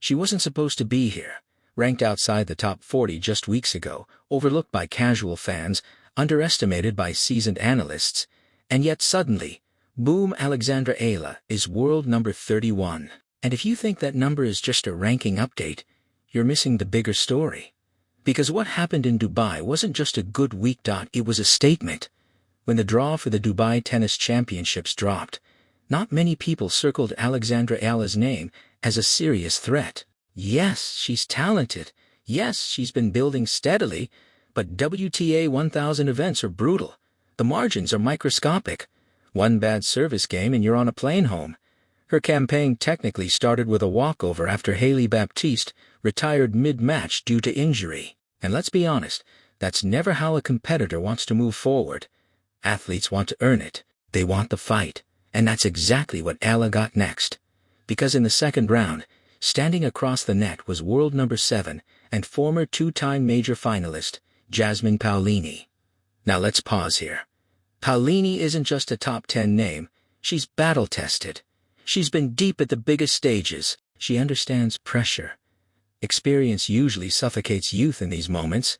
She wasn't supposed to be here, ranked outside the top 40 just weeks ago, overlooked by casual fans, underestimated by seasoned analysts, and yet suddenly, boom, Alexandra Eala is world number 31. And if you think that number is just a ranking update, you're missing the bigger story. Because what happened in Dubai wasn't just a good week. It was a statement. When the draw for the Dubai Tennis Championships dropped, not many people circled Alexandra Eala's name as a serious threat. Yes, she's talented. Yes, she's been building steadily, but WTA 1000 events are brutal. The margins are microscopic. One bad service game and you're on a plane home. Her campaign technically started with a walkover after Hailey Baptiste retired mid-match due to injury. And let's be honest, that's never how a competitor wants to move forward. Athletes want to earn it. They want the fight. And that's exactly what Eala got next. Because in the second round, standing across the net was world number 7 and former two-time major finalist, Jasmine Paolini. Now let's pause here. Paolini isn't just a top 10 name, she's battle-tested. She's been deep at the biggest stages. She understands pressure. Experience usually suffocates youth in these moments,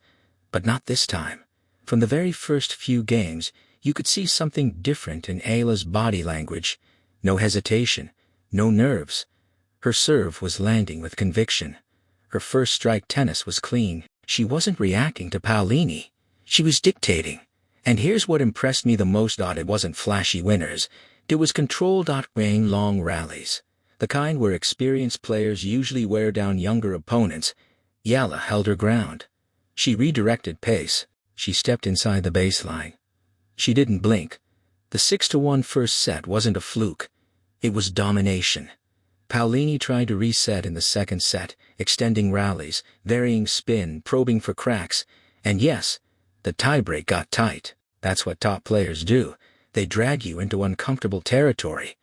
but not this time. From the very first few games, you could see something different in Eala's body language. No hesitation, no nerves. Her serve was landing with conviction. Her first strike tennis was clean. She wasn't reacting to Paolini. She was dictating. And here's what impressed me the most. It wasn't flashy winners. It was controlled, long rallies. The kind where experienced players usually wear down younger opponents. Eala held her ground. She redirected pace. She stepped inside the baseline. She didn't blink. The 6-1 first set wasn't a fluke. It was domination. Paolini tried to reset in the second set, extending rallies, varying spin, probing for cracks. And yes, the tiebreak got tight. That's what top players do. They drag you into uncomfortable territory.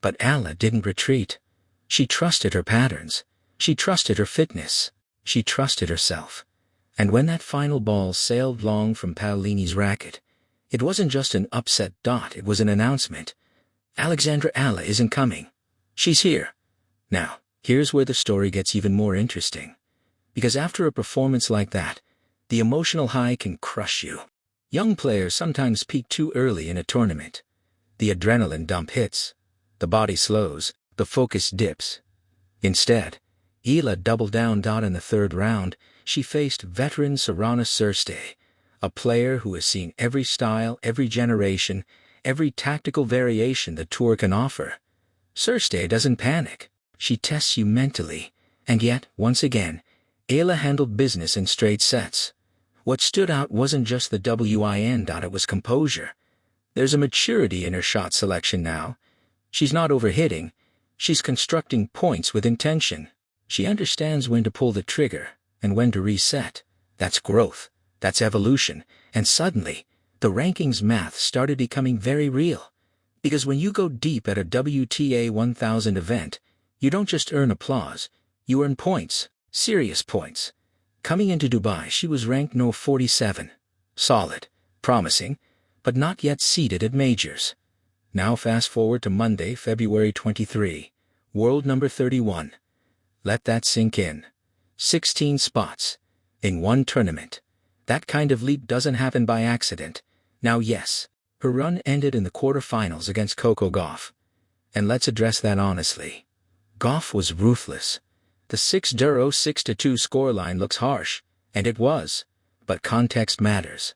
But Eala didn't retreat. She trusted her patterns. She trusted her fitness. She trusted herself. And when that final ball sailed long from Paolini's racket, it wasn't just an upset. It was an announcement. Alexandra Eala isn't coming. She's here. Now, here's where the story gets even more interesting. Because after a performance like that, the emotional high can crush you. Young players sometimes peak too early in a tournament. The adrenaline dump hits. The body slows. The focus dips. Instead, Eala doubled down. In the third round, she faced veteran Sorana Cirstea, a player who has seen every style, every generation, every tactical variation the tour can offer. Cirstea doesn't panic. She tests you mentally. And yet, once again, Eala handled business in straight sets. What stood out wasn't just the win. It was composure. There's a maturity in her shot selection now. She's not overhitting. She's constructing points with intention. She understands when to pull the trigger and when to reset. That's growth. That's evolution. And suddenly, the rankings math started becoming very real. Because when you go deep at a WTA 1000 event, you don't just earn applause, you earn points, serious points. Coming into Dubai, she was ranked no 47. Solid, promising, but not yet seeded at majors. Now fast forward to Monday, February 23, world number 31. Let that sink in. 16 spots. In one tournament. That kind of leap doesn't happen by accident. Now yes, her run ended in the quarterfinals against Coco Gauff. And let's address that honestly. Gauff was ruthless. The 6-0 6-2 scoreline looks harsh, and it was. But context matters.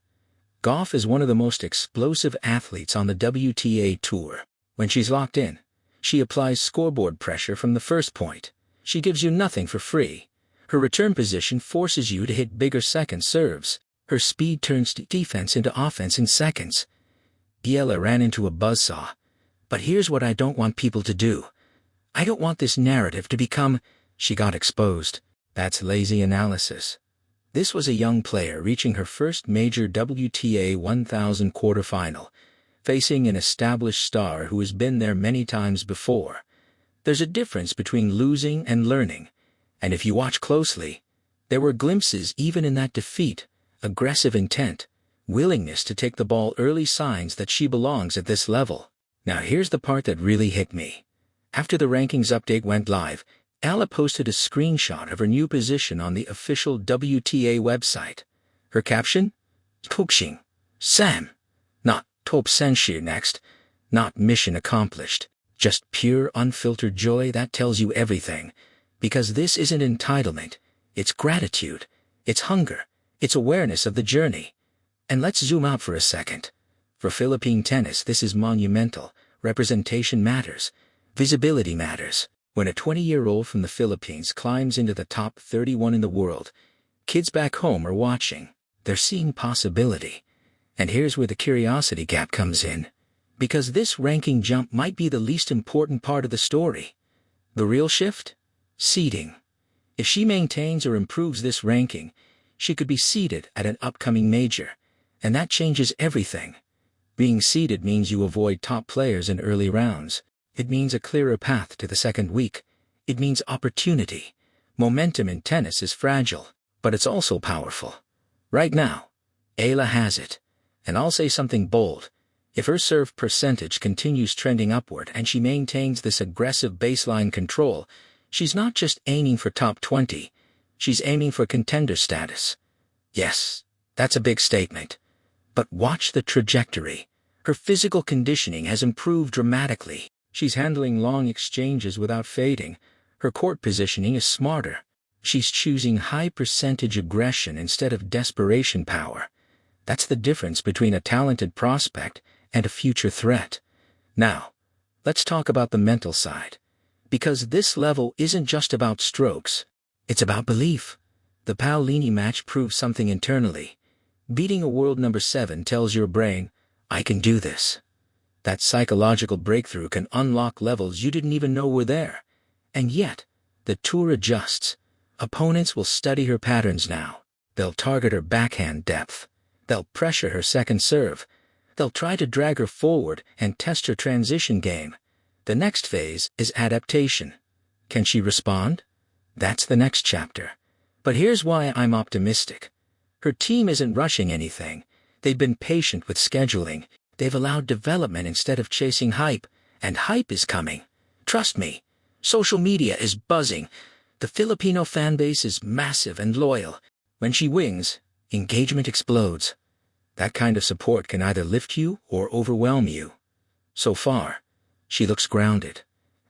Gauff is one of the most explosive athletes on the WTA Tour. When she's locked in, she applies scoreboard pressure from the first point. She gives you nothing for free. Her return position forces you to hit bigger second serves. Her speed turns defense into offense in seconds. Eala ran into a buzzsaw. But here's what I don't want people to do. I don't want this narrative to become, she got exposed. That's lazy analysis. This was a young player reaching her first major WTA 1000 quarterfinal, facing an established star who has been there many times before. There's a difference between losing and learning, and if you watch closely, there were glimpses even in that defeat, aggressive intent, willingness to take the ball, early signs that she belongs at this level. Now here's the part that really hit me. After the rankings update went live, Eala posted a screenshot of her new position on the official WTA website. Her caption? Tokshing. Sam. Not top senshir next. Not mission accomplished. Just pure unfiltered joy that tells you everything. Because this isn't entitlement. It's gratitude. It's hunger. It's awareness of the journey. And let's zoom out for a second. For Philippine tennis, this is monumental. Representation matters. Visibility matters. When a 20-year-old from the Philippines climbs into the top 31 in the world, kids back home are watching. They're seeing possibility. And here's where the curiosity gap comes in. Because this ranking jump might be the least important part of the story. The real shift? Seeding. If she maintains or improves this ranking, she could be seeded at an upcoming major. And that changes everything. Being seeded means you avoid top players in early rounds. It means a clearer path to the second week. It means opportunity. Momentum in tennis is fragile, but it's also powerful. Right now, Eala has it. And I'll say something bold. If her serve percentage continues trending upward and she maintains this aggressive baseline control, she's not just aiming for top 20, she's aiming for contender status. Yes, that's a big statement. But watch the trajectory. Her physical conditioning has improved dramatically. She's handling long exchanges without fading. Her court positioning is smarter. She's choosing high percentage aggression instead of desperation power. That's the difference between a talented prospect and a future threat. Now, let's talk about the mental side. Because this level isn't just about strokes. It's about belief. The Paolini match proves something internally. Beating a world number 7 tells your brain, I can do this. That psychological breakthrough can unlock levels you didn't even know were there. And yet, the tour adjusts. Opponents will study her patterns now. They'll target her backhand depth. They'll pressure her second serve. They'll try to drag her forward and test her transition game. The next phase is adaptation. Can she respond? That's the next chapter. But here's why I'm optimistic. Her team isn't rushing anything. They've been patient with scheduling. They've allowed development instead of chasing hype. And hype is coming. Trust me. Social media is buzzing. The Filipino fanbase is massive and loyal. When she wins, engagement explodes. That kind of support can either lift you or overwhelm you. So far, she looks grounded.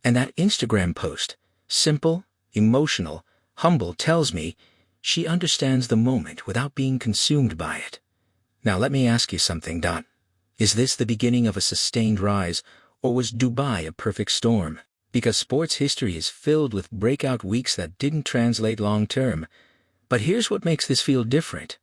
And that Instagram post, simple, emotional, humble, tells me she understands the moment without being consumed by it. Now let me ask you something, Dot. Is this the beginning of a sustained rise, or was Dubai a perfect storm? Because sports history is filled with breakout weeks that didn't translate long-term. But here's what makes this feel different.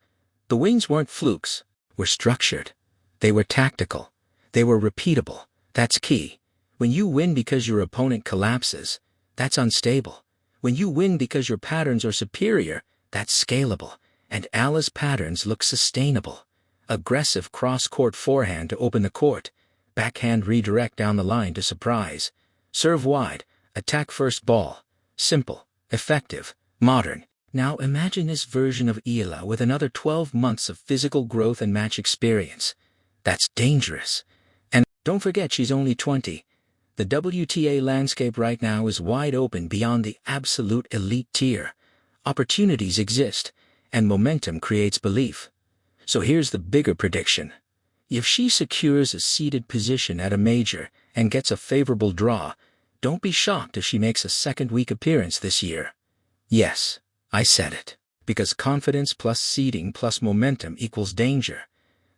The wins weren't flukes, were structured. They were tactical. They were repeatable. That's key. When you win because your opponent collapses, that's unstable. When you win because your patterns are superior, that's scalable. And Eala's patterns look sustainable. Aggressive cross-court forehand to open the court. Backhand redirect down the line to surprise. Serve wide. Attack first ball. Simple. Effective. Modern. Now imagine this version of Eala with another 12 months of physical growth and match experience. That's dangerous. And don't forget she's only 20. The WTA landscape right now is wide open beyond the absolute elite tier. Opportunities exist, and momentum creates belief. So here's the bigger prediction. If she secures a seeded position at a major and gets a favorable draw, don't be shocked if she makes a second-week appearance this year. Yes, I said it. Because confidence plus seeding plus momentum equals danger.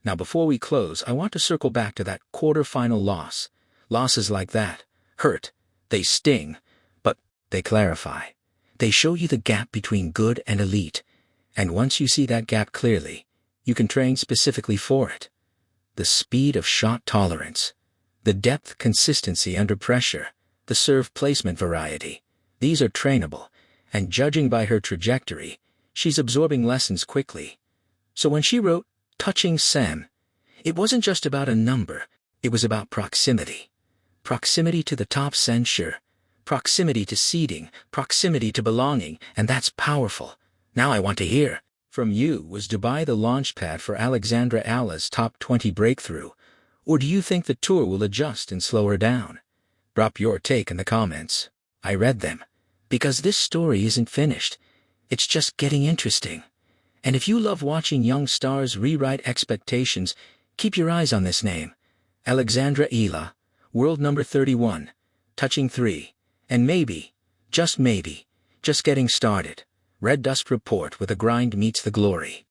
Now before we close, I want to circle back to that quarterfinal loss. Losses like that hurt. They sting. But they clarify. They show you the gap between good and elite. And once you see that gap clearly, you can train specifically for it. The speed of shot tolerance. The depth consistency under pressure. The serve placement variety. These are trainable. And judging by her trajectory, she's absorbing lessons quickly. So when she wrote, "Touching Sam," it wasn't just about a number, it was about proximity. Proximity to the top censure, proximity to seeding, proximity to belonging, and that's powerful. Now I want to hear from you. Was Dubai the launchpad for Alexandra Eala's top 20 breakthrough? Or do you think the tour will adjust and slow her down? Drop your take in the comments. I read them. Because this story isn't finished. It's just getting interesting. And if you love watching young stars rewrite expectations, keep your eyes on this name. Alexandra Eala, world number 31, touching 3. And maybe, just getting started. RedDust report with a grind meets the glory.